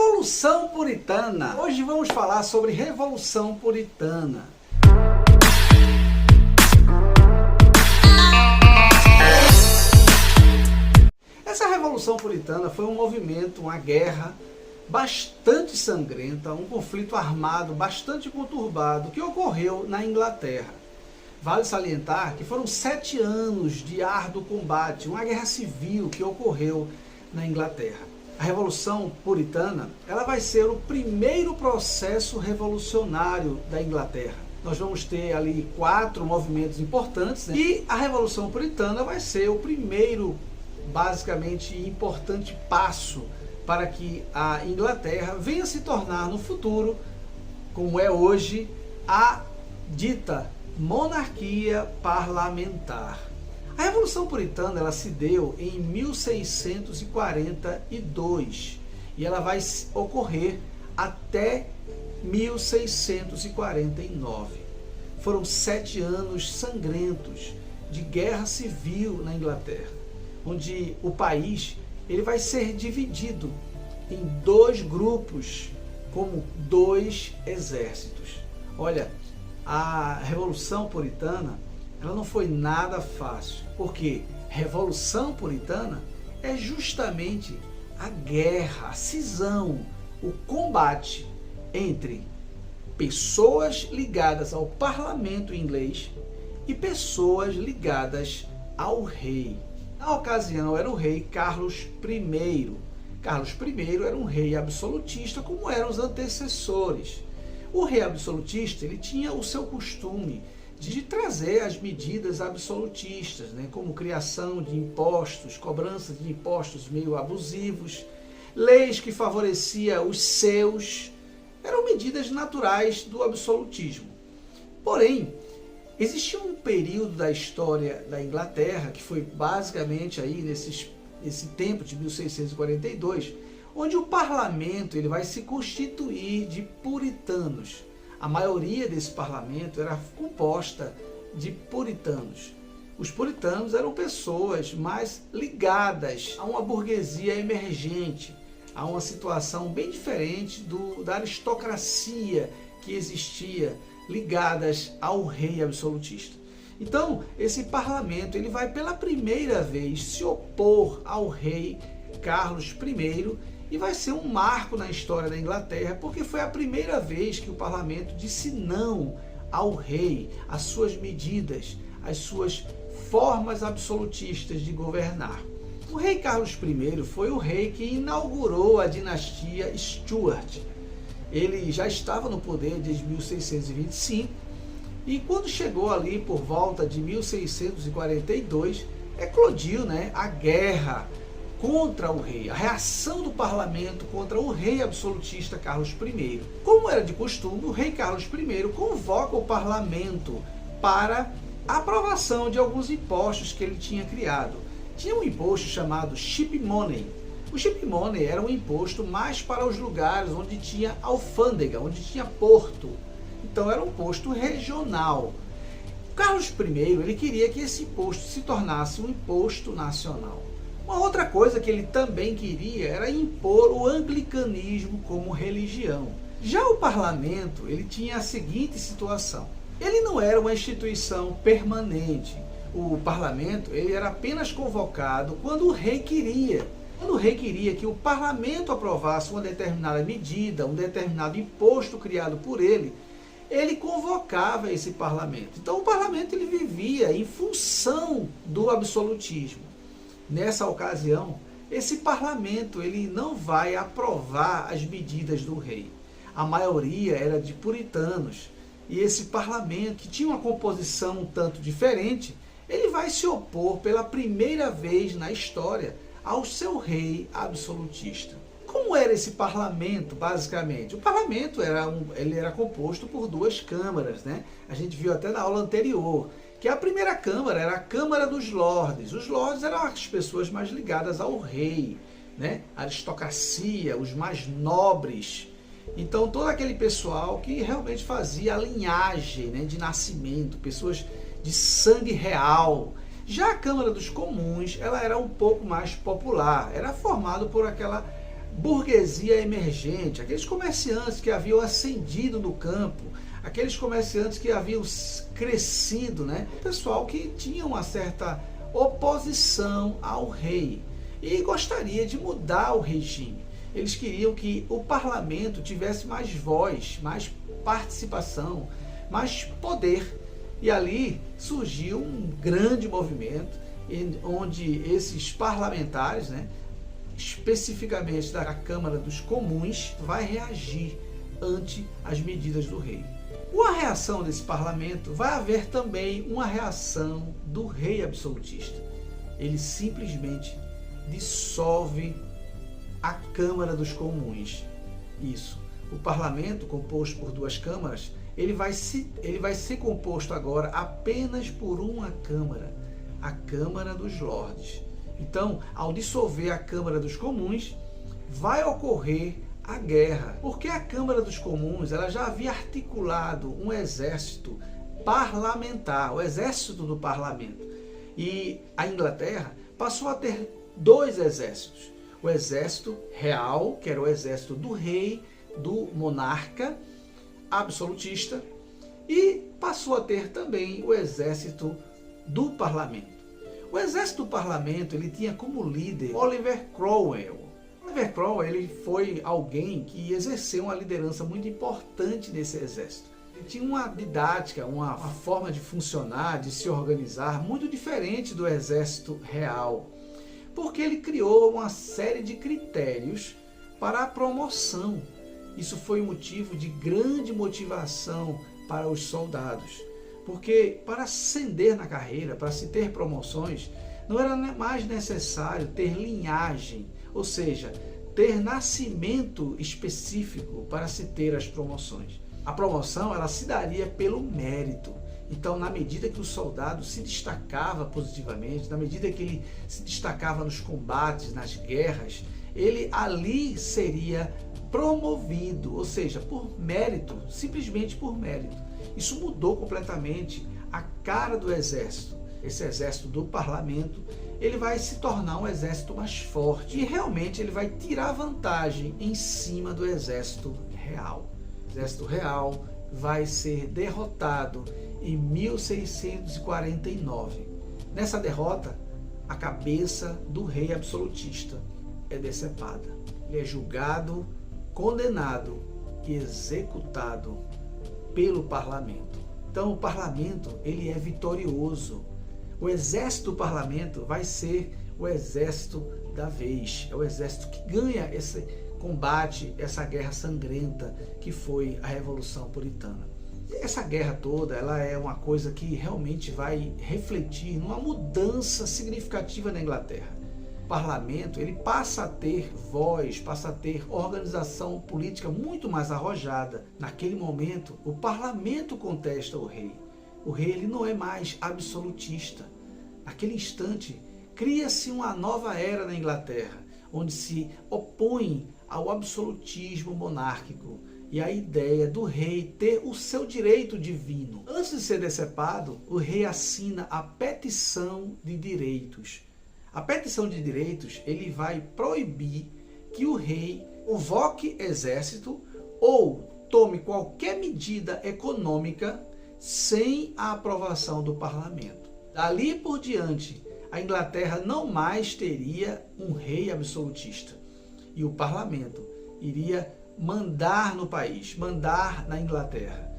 Revolução Puritana. Hoje vamos falar sobre Revolução Puritana. Essa Revolução Puritana foi um movimento, uma guerra bastante sangrenta, um conflito armado bastante conturbado que ocorreu na Inglaterra. Vale salientar que foram 7 anos de árduo combate, uma guerra civil que ocorreu na Inglaterra. A Revolução Puritana, ela vai ser o primeiro processo revolucionário da Inglaterra. Nós vamos ter ali 4 movimentos importantes, né? E a Revolução Puritana vai ser o primeiro, basicamente, importante passo para que a Inglaterra venha se tornar no futuro, como é hoje, a dita monarquia parlamentar. A Revolução Puritana ela se deu em 1642 e ela vai ocorrer até 1649. Foram 7 anos sangrentos de guerra civil na Inglaterra, onde o país ele vai ser dividido em 2 grupos, como 2 exércitos. Olha, a Revolução Puritana ela não foi nada fácil, porque Revolução Puritana é justamente a guerra, a cisão, o combate entre pessoas ligadas ao parlamento inglês e pessoas ligadas ao rei. Na ocasião era o rei Carlos I. Carlos I era um rei absolutista, como eram os antecessores. O rei absolutista ele tinha o seu costume de trazer as medidas absolutistas, né, como criação de impostos, cobrança de impostos meio abusivos, leis que favoreciam os seus, eram medidas naturais do absolutismo. Porém, existia um período da história da Inglaterra, que foi basicamente aí nesse tempo de 1642, onde o parlamento ele vai se constituir de puritanos. A maioria desse parlamento era composta de puritanos. Os puritanos eram pessoas mais ligadas a uma burguesia emergente, a uma situação bem diferente da aristocracia que existia, ligadas ao rei absolutista. Então, esse parlamento ele vai pela primeira vez se opor ao rei Carlos I, e vai ser um marco na história da Inglaterra, porque foi a primeira vez que o parlamento disse não ao rei, às suas medidas, às suas formas absolutistas de governar. O rei Carlos I foi o rei que inaugurou a dinastia Stuart. Ele já estava no poder desde 1625 e quando chegou ali por volta de 1642, eclodiu, né, a guerra contra o rei, a reação do parlamento contra o rei absolutista Carlos I. Como era de costume, o rei Carlos I convoca o parlamento para a aprovação de alguns impostos que ele tinha criado. Tinha um imposto chamado Ship Money. O Ship Money era um imposto mais para os lugares onde tinha alfândega, onde tinha porto. Então era um imposto regional. Carlos I ele queria que esse imposto se tornasse um imposto nacional. Uma outra coisa que ele também queria era impor o anglicanismo como religião. Já o parlamento ele tinha a seguinte situação: ele não era uma instituição permanente. O parlamento ele era apenas convocado quando o rei queria. Quando o rei queria que o parlamento aprovasse uma determinada medida, um determinado imposto criado por ele, ele convocava esse parlamento. Então o parlamento ele vivia em função do absolutismo. Nessa ocasião, esse parlamento ele não vai aprovar as medidas do rei. A maioria era de puritanos. E esse parlamento, que tinha uma composição um tanto diferente, ele vai se opor pela primeira vez na história ao seu rei absolutista. Como era esse parlamento, basicamente? O parlamento ele era composto por 2 câmaras, né? A gente viu até na aula anterior que a primeira câmara era a Câmara dos Lordes. Os lordes eram as pessoas mais ligadas ao rei, né? A aristocracia, os mais nobres. Então todo aquele pessoal que realmente fazia a linhagem, né, de nascimento, pessoas de sangue real. Já a Câmara dos Comuns, ela era um pouco mais popular, era formado por aquela burguesia emergente, aqueles comerciantes que haviam ascendido no campo, aqueles comerciantes que haviam crescido, né? Pessoal que tinha uma certa oposição ao rei e gostaria de mudar o regime. Eles queriam que o parlamento tivesse mais voz, mais participação, mais poder. E ali surgiu um grande movimento onde esses parlamentares, né, especificamente da Câmara dos Comuns, vai reagir ante as medidas do rei. Com a reação desse parlamento, vai haver também uma reação do rei absolutista. Ele simplesmente dissolve a Câmara dos Comuns. Isso. O parlamento, composto por duas câmaras, ele vai ser composto agora apenas por uma câmara, a Câmara dos Lordes. Então, ao dissolver a Câmara dos Comuns, vai ocorrer a guerra, porque a Câmara dos Comuns ela já havia articulado um exército parlamentar, o exército do parlamento. E a Inglaterra passou a ter dois exércitos. O exército real, que era o exército do rei, do monarca absolutista, e passou a ter também o exército do parlamento. O exército do parlamento ele tinha como líder Oliver Cromwell. Oliver Cromwell ele foi alguém que exerceu uma liderança muito importante nesse exército. Ele tinha uma didática, uma forma de funcionar, de se organizar muito diferente do exército real, porque ele criou uma série de critérios para a promoção. Isso foi um motivo de grande motivação para os soldados, porque para ascender na carreira, para se ter promoções, não era mais necessário ter linhagem, ou seja, ter nascimento específico para se ter as promoções. A promoção ela se daria pelo mérito. Então, na medida que o soldado se destacava positivamente, na medida que ele se destacava nos combates, nas guerras, ele ali seria promovido, ou seja, por mérito, simplesmente por mérito. Isso mudou completamente a cara do exército. Esse exército do parlamento, ele vai se tornar um exército mais forte e realmente ele vai tirar vantagem em cima do exército real. O exército real vai ser derrotado em 1649. Nessa derrota, a cabeça do rei absolutista é decepada. Ele é julgado, condenado e executado pelo parlamento. Então o parlamento ele é vitorioso. O exército do parlamento vai ser o exército da vez. É o exército que ganha esse combate, essa guerra sangrenta que foi a Revolução Puritana. Essa guerra toda ela é uma coisa que realmente vai refletir numa mudança significativa na Inglaterra. O parlamento ele passa a ter voz, passa a ter organização política muito mais arrojada. Naquele momento, o parlamento contesta o rei. O rei ele não é mais absolutista. Naquele instante, cria-se uma nova era na Inglaterra, onde se opõe ao absolutismo monárquico e a ideia do rei ter o seu direito divino. Antes de ser decepado, o rei assina a petição de direitos. A petição de direitos ele vai proibir que o rei convoque exército ou tome qualquer medida econômica sem a aprovação do parlamento. Dali por diante, a Inglaterra não mais teria um rei absolutista e o parlamento iria mandar no país, mandar na Inglaterra,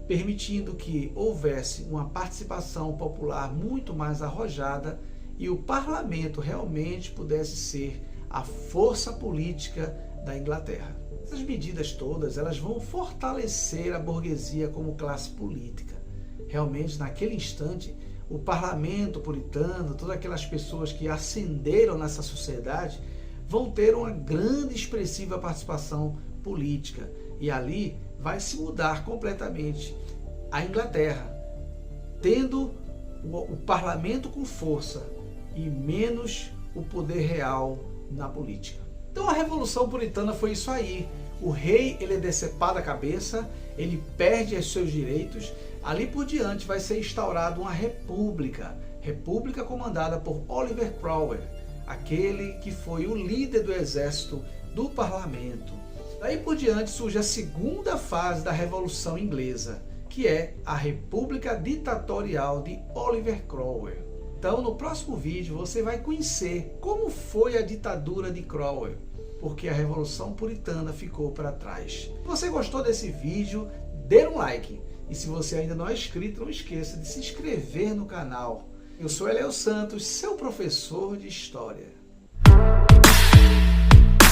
permitindo que houvesse uma participação popular muito mais arrojada e o parlamento realmente pudesse ser a força política da Inglaterra. Essas medidas todas elas vão fortalecer a burguesia como classe política. Realmente, naquele instante, o parlamento puritano, todas aquelas pessoas que ascenderam nessa sociedade, vão ter uma grande e expressiva participação política. E ali vai se mudar completamente a Inglaterra, tendo o parlamento com força e menos o poder real na política. Então a Revolução Puritana foi isso aí. O rei ele é decepado a cabeça, ele perde os seus direitos. Ali por diante vai ser instaurada uma república comandada por Oliver Cromwell, aquele que foi o líder do exército do parlamento. Daí por diante surge a segunda fase da Revolução Inglesa, que é a República Ditatorial de Oliver Cromwell. Então, no próximo vídeo, você vai conhecer como foi a ditadura de Cromwell, porque a Revolução Puritana ficou para trás. Se você gostou desse vídeo, dê um like. E se você ainda não é inscrito, não esqueça de se inscrever no canal. Eu sou Eleo Santos, seu professor de História.